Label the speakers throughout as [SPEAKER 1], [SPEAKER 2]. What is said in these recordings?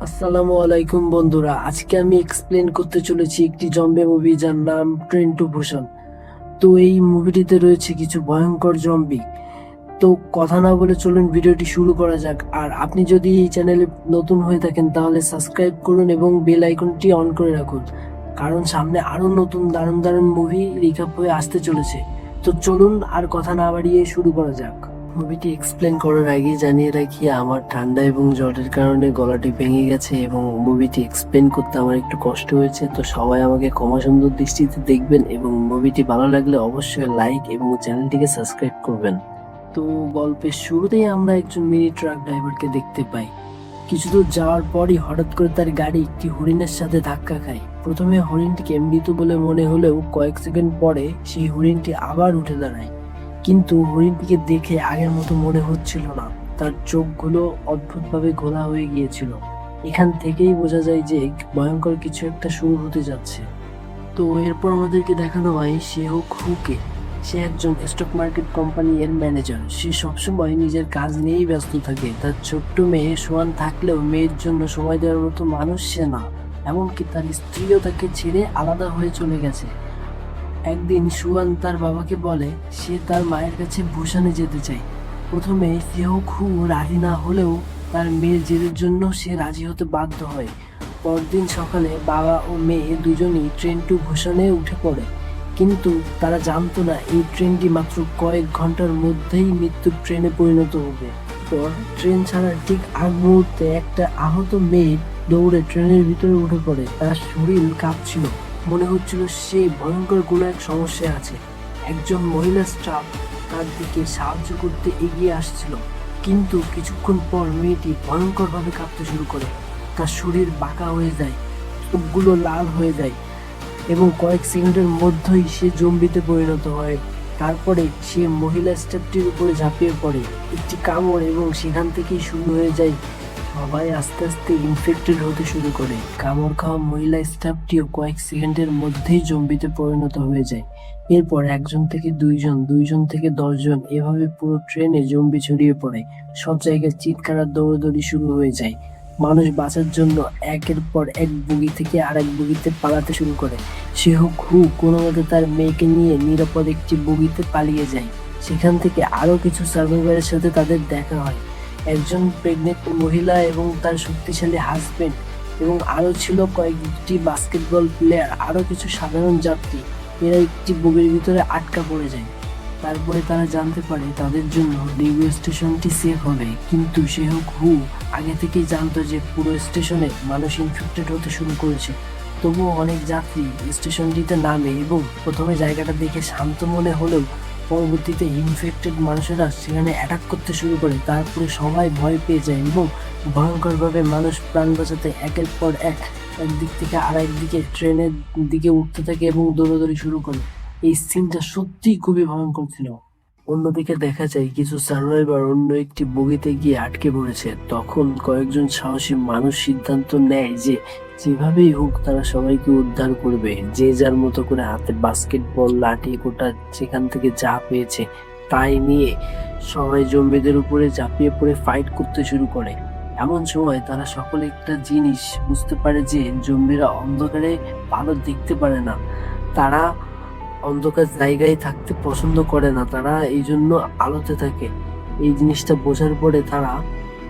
[SPEAKER 1] আসসালামু আলাইকুম বন্ধুরা, আজকে আমি এক্সপ্লেন করতে চলেছি একটি জম্বি মুভি যার নাম ট্রেন টু বুসান। তো এই মুভিটিতে রয়েছে কিছু ভয়ঙ্কর জম্বি। তো কথা না বলে চলুন ভিডিওটি শুরু করা যাক। আর আপনি যদি এই চ্যানেলে নতুন হয়ে থাকেন তাহলে সাবস্ক্রাইব করুন এবং বেল আইকনটি অন করে রাখুন, কারণ সামনে আরো নতুন দারুণ দারুণ মুভি রিক্যাপ হয়ে আসতে চলেছে। তো চলুন আর কথা না বাড়িয়ে শুরু করা যাক। মুভিটি এক্সপ্লেন করার আগে জানিয়ে রাখি, আমার ঠান্ডা এবং জ্বরের কারণে গলাটি ভেঙে গেছে এবং মুভিটি এক্সপ্লেন করতে আমার একটু কষ্ট হয়েছে। তো সবাই আমাকে ক্ষমা সুন্দর দৃষ্টিতে দেখবেন এবং মুভিটি ভালো লাগলে অবশ্যই লাইক এবং চ্যানেলটিকে সাবস্ক্রাইব করবেন। তো গল্পের শুরুতেই আমরা একজন মিনি ট্রাক ড্রাইভারকে দেখতে পাই। কিছু দূর যাওয়ার পরই হঠাৎ করে তার গাড়ি একটি হরিণের সাথে ধাক্কা খায়। প্রথমে হরিণটিকে মৃত বলে মনে হলেও কয়েক সেকেন্ড পরে সেই হরিণটি আবার উঠে দাঁড়ায়, কিন্তু হরিণটিকে দেখে আগের মতো মনে হচ্ছিল না। তার চোখগুলো অদ্ভুতভাবে ঘোলা হয়ে গিয়েছিল। এখান থেকেই বোঝা যায় যে ভয়ঙ্কর কিছু একটা শুরু হতে যাচ্ছে। তো এরপর আমাদেরকে দেখানো হয় হুকে। সে একজন স্টক মার্কেট কোম্পানি এর ম্যানেজার। সে সবসময় নিজের কাজ নিয়েই ব্যস্ত থাকে। তার ছোট্ট মেয়ে সোয়ান থাকলেও মেয়ের জন্য সময় দেওয়ার মতো মানুষ সে না। এমনকি তার স্ত্রীও তাকে ছেড়ে আলাদা হয়ে চলে গেছে। একদিন সুয়ান তার বাবাকে বলে সে তার মায়ের কাছে বুসানে যেতে চায়। প্রথমে সেও খুব রাজি না হলেও তার মেয়ের জেদের জন্য সে রাজি হতে বাধ্য হয়। পরদিন সকালে বাবা ও মেয়ে দুজনেই ট্রেন টু বুসানে উঠে পড়ে, কিন্তু তারা জানতো না এই ট্রেনটি মাত্র কয়েক ঘন্টার মধ্যেই মৃত্যুর ট্রেনে পরিণত হবে। পর ট্রেন ছাড়ার ঠিক আগ মুহূর্তে একটা আহত মেয়ে দৌড়ে ট্রেনের ভিতরে উঠে পড়ে। তার শরীর কাঁপছিল, মনে হচ্ছিল সে ভয়ঙ্কর কোনো এক সমস্যায় আছে। একজন মহিলা স্টাফ তার দিকে সাহায্য করতে এগিয়ে আসছিল, কিন্তু কিছুক্ষণ পর মেয়েটি ভয়ঙ্করভাবে কাঁপতে শুরু করে। তার শরীর বাঁকা হয়ে যায়, চোখগুলো লাল হয়ে যায় এবং কয়েক সেকেন্ডের মধ্যেই সে জম্বিতে পরিণত হয়। তারপরে সে মহিলা স্টাফটির উপরে ঝাঁপিয়ে পড়ে। একটি কামড় এবং সেখান থেকেই শুরু হয়ে যায়। সবাই আস্তে আস্তে ইনফেক্টেড হতে শুরু করে। কামড় খাওয়া মহিলা স্টাফটিও কয়েক সেকেন্ডের মধ্যেই জম্বিতে পরিণত হয়ে যায়। এরপর একজন থেকে দুইজন, দুইজন থেকে 10 জন, এভাবে পুরো ট্রেনে জম্বি ছড়িয়ে পড়ে। সব জায়গায় চিৎকার আর দৌড়াদৌড়ি শুরু হয়ে যায়। মানুষ বাঁচার জন্য একের পর এক বগি থেকে আরেক বগিতে পালাতে শুরু করে। হু কোনো মতে তার মেয়েকে নিয়ে নিরাপদ একটি বগিতে পালিয়ে যায়। সেখান থেকে আরো কিছু সার্ভাইভারের সাথে তাদের দেখা হয়। একজন প্রেগনেন্ট মহিলা এবং তার শক্তিশালী হাজবেন্ড, এবং আরো ছিল কয়েকটি বাস্কেটবল প্লেয়ার, আরো কিছু সাধারণ যাত্রী। এরা একটি বগির ভিতরে আটকা পড়ে যায়। তারপরে তারা জানতে পারে তাদের জন্য রেলওয়ে স্টেশনটি সেফ হবে, কিন্তু হু আগে থেকেই জানতো যে পুরো স্টেশনে মানুষ ইনফেক্টেড হতে শুরু করেছে। তবুও অনেক যাত্রী স্টেশনটিতে নামে এবং প্রথমে জায়গাটা দেখে শান্ত মনে হলেও পরবর্তীতে ইনফেক্টেড মানুষেরা সেখানে অ্যাটাক করতে শুরু করে। তারপরে সবাই ভয় পেয়ে যায় এবং ভয়ঙ্করভাবে মানুষ প্রাণ বাঁচাতে একের পর এক একদিক থেকে আরেক দিকে ট্রেনের দিকে উঠতে থাকে এবং দৌড়াদৌড়ি শুরু করে। এই সিনটা সত্যিই খুবই ভয়ঙ্কর ছিল। অন্যদিকে দেখা যায় কিছু সার্ভাইভার অন্য একটি বগিতে গিয়ে আটকে পড়েছে। তখন কয়েকজন সাহসী মানুষ সিদ্ধান্ত নেয় যে যেভাবেই হোক তারা সবাইকে উদ্ধার করবে। যে যার মতো করে হাতে বাস্কেটবল, লাঠি, কোটা সেখান থেকে যা পেয়েছে তাই নিয়ে সবাই জম্বিদের উপরে ঝাঁপিয়ে পড়ে ফাইট করতে শুরু করে। এমন সময় তারা সকলে একটা জিনিস বুঝতে পারে যে জম্বিরা অন্ধকারে ভালো দেখতে পারে না। তারা অন্ধকার জায়গায় থাকতে পছন্দ করে না, তারা এই জন্য আলোতে থাকে। এই জিনিসটা বোঝার পরে তারা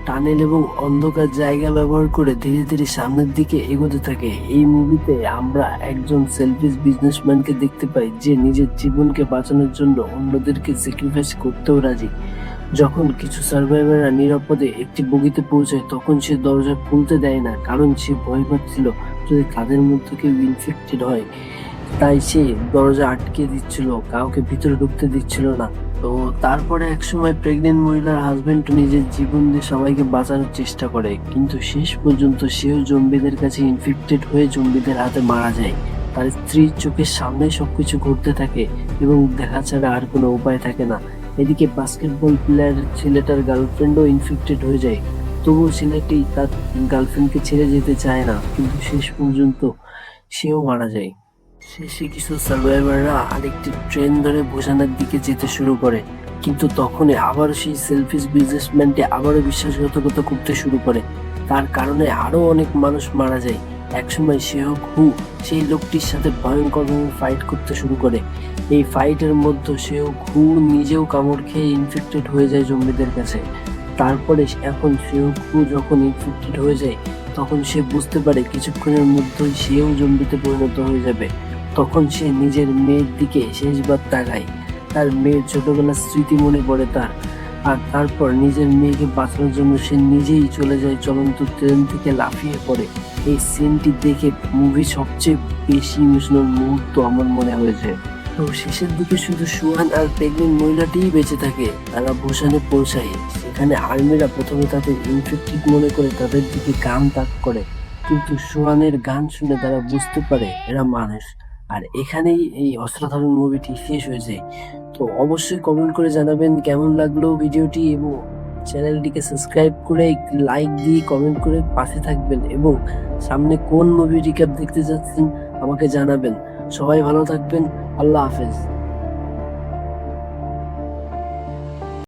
[SPEAKER 1] টানেল এবং অন্ধকার জায়গা ব্যবহার করে ধীরে ধীরে সামনের দিকে এগোতে থাকে। এই মুভিতে আমরা একজন সেলফিশ বিজনেসম্যানকে দেখতে পাই যে নিজের জীবনকে বাঁচানোর জন্য অন্যদেরকে স্যাক্রিফাইস করতেও রাজি। যখন কিছু সার্ভাইভাররা নিরাপদে একটি বগিতে পৌঁছায় তখন সে দরজা খুলতে দেয় না, কারণ সে ভয় পাচ্ছিল যদি তাদের মধ্যে কেউ ইনফেক্টেড হয়। তাই সে দরজা আটকে দিচ্ছিল, কাউকে ভিতরে ঢুকতে দিচ্ছিল না। তো তারপরে একসময় প্রেগনেন্ট মহিলার হাজবেন্ড নিজের জীবন দিয়ে সবাইকে বাঁচানোর চেষ্টা করে, কিন্তু শেষ পর্যন্ত সেও জম্বিদের কাছে ইনফেক্টেড হয়ে জম্বিদের হাতে মারা যায়। তার স্ত্রীর চোখের সামনে সবকিছু ঘটতে থাকে এবং দেখা ছাড়া আর কোনো উপায় থাকে না। এদিকে বাস্কেটবল প্লেয়ার ছেলেটার গার্লফ্রেন্ডও ইনফেক্টেড হয়ে যায়। তবুও ছেলেটি তার গার্লফ্রেন্ডকে ছেড়ে যেতে চায় না, কিন্তু শেষ পর্যন্ত সেও মারা যায়। শেষে কিছু সার্ভাইভাররা আরেকটি ট্রেন ধরে বুসানের দিকে যেতে শুরু করে, কিন্তু তখনই আবারও সেই সেলফিশ বিজনেসম্যানটি আবারও বিশ্বাসঘাতকতা করতে শুরু করে। তার কারণে আরো অনেক মানুষ মারা যায়। একসময় শেহক হু সেই লোকটির সাথে ভয়ঙ্করভাবে ফাইট করতে শুরু করে। এই ফাইটের মধ্যে শেহক হু নিজেও কামড় খেয়ে ইনফেক্টেড হয়ে যায় জম্বিদের কাছে। তারপরে এখন শেহক হু যখন ইনফেক্টেড হয়ে যায় তখন সে বুঝতে পারে কিছুক্ষণের মধ্যেই সেও জম্বিতে পরিণত হয়ে যাবে। তখন সে নিজের মেয়ের দিকে শেষবার তাকায়। তার মেয়ের ছোটবেলার স্মৃতি মনে পড়ে তার। আর তারপর নিজের মেয়েকে বাঁচানোর জন্য সে নিজেই চলে যায় চলন্ত ট্রেন থেকে লাফিয়ে পড়ে। এই সিনটি দেখে মুভি সবচেয়ে বেশি ইমোশনাল মুহূর্ত আমার মনে হয়েছে। তো শেষের দিকে শুধু সুহান আর প্রেগনেন্ট মহিলাটিই বেঁচে থাকে। তারা বুসানে পৌঁছায়। সেখানে আর্মিরা প্রথমে তাদের ইনফেক্টেড মনে করে তাদের দিকে গান তাক করে, কিন্তু সুহানের গান শুনে তারা বুঝতে পারে এরা মানুষ। আর এখানেই এই অসাধারণ মুভিটি শেষ হয়ে যায়। তো অবশ্যই কমেন্ট করে জানাবেন কেমন লাগলো ভিডিওটি, এবং চ্যানেলটিকে সাবস্ক্রাইব করে লাইক দিয়ে কমেন্ট করে পাশে থাকবেন, এবং সামনে কোন মুভি রিক্যাপ দেখতে যাচ্ছেন আমাকে জানাবেন। সবাই ভালো থাকবেন। আল্লাহ হাফেজ।